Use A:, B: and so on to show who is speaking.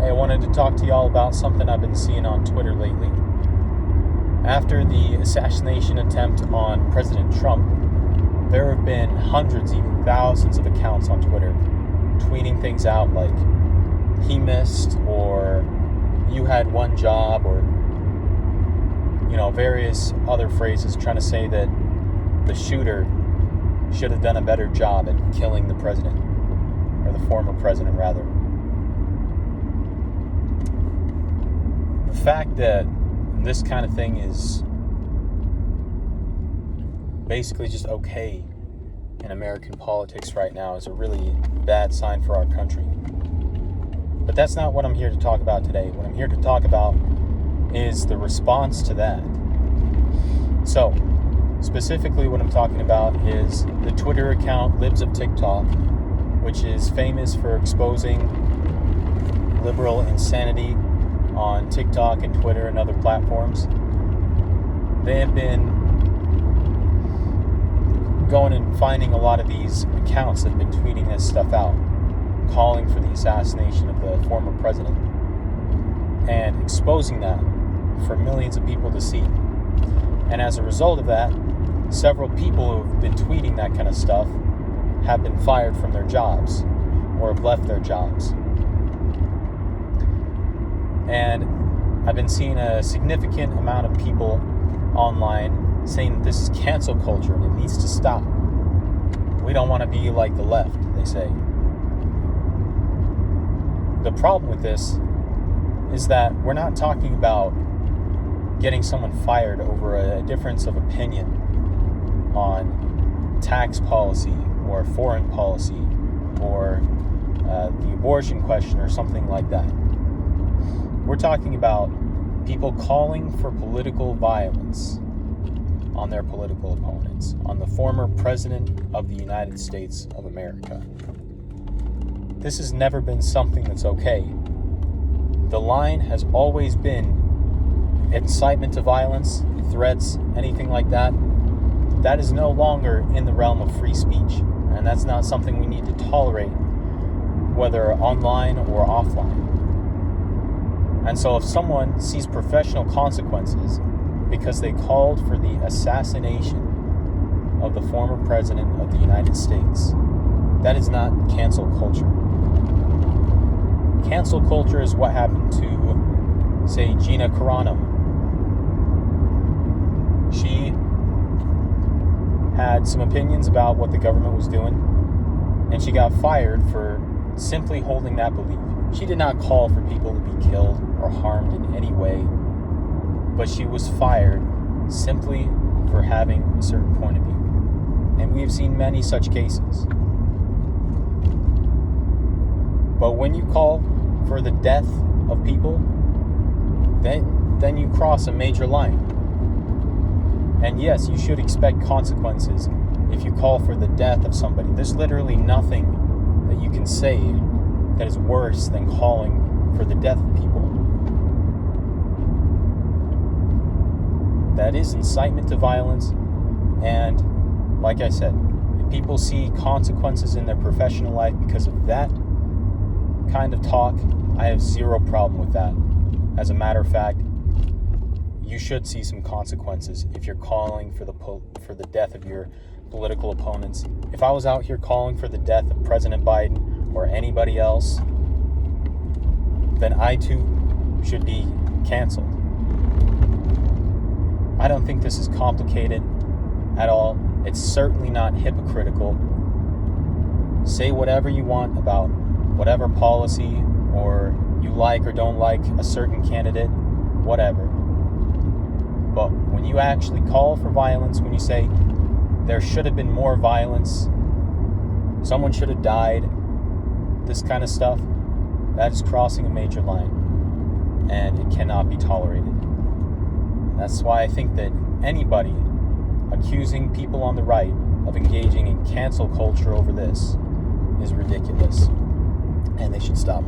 A: I wanted to talk to y'all about something I've been seeing on Twitter lately. After the assassination attempt on President Trump, there have been hundreds, even thousands of accounts on Twitter tweeting things out like, he missed, or you had one job, or, various other phrases trying to say that the shooter should have done a better job at killing the president, or the former president, rather. The fact that this kind of thing is basically just okay in American politics right now is a really bad sign for our country. But that's not what I'm here to talk about today. What I'm here to talk about is the response to that. So, specifically what I'm talking about is the Twitter account Libs of TikTok, which is famous for exposing liberal insanity on TikTok and Twitter and other platforms. They have been going and finding a lot of these accounts that have been tweeting this stuff out, calling for the assassination of the former president, and exposing that for millions of people to see. And as a result of that, several people who have been tweeting that kind of stuff have been fired from their jobs or have left their jobs. And I've been seeing a significant amount of people online saying that this is cancel culture and it needs to stop. We don't want to be like the left, they say. The problem with this is that we're not talking about getting someone fired over a difference of opinion on tax policy or foreign policy or the abortion question or something like that. We're talking about people calling for political violence on their political opponents, on the former president of the United States of America. This has never been something that's okay. The line has always been incitement to violence, threats, anything like that. That is no longer in the realm of free speech, and that's not something we need to tolerate, whether online or offline. And so if someone sees professional consequences because they called for the assassination of the former president of the United States, that is not cancel culture. Cancel culture is what happened to, say, Gina Carano. She had some opinions about what the government was doing, and she got fired for simply holding that belief. She did not call for people to be killed or harmed in any way, but she was fired simply for having a certain point of view. And we have seen many such cases. But when you call for the death of people, then you cross a major line. And yes, you should expect consequences if you call for the death of somebody. There's literally nothing that you can say that is worse than calling for the death of people. That is incitement to violence, and like I said, if people see consequences in their professional life because of that kind of talk, I have zero problem with that. As a matter of fact, you should see some consequences if you're calling for the death of your political opponents. If I was out here calling for the death of President Biden or anybody else, then I too should be canceled. I don't think this is complicated at all. It's certainly not hypocritical. Say whatever you want about whatever policy or you like or don't like a certain candidate, whatever. But when you actually call for violence, when you say there should have been more violence, someone should have died, this kind of stuff, that is crossing a major line, and it cannot be tolerated. That's why I think that anybody accusing people on the right of engaging in cancel culture over this is ridiculous, and they should stop.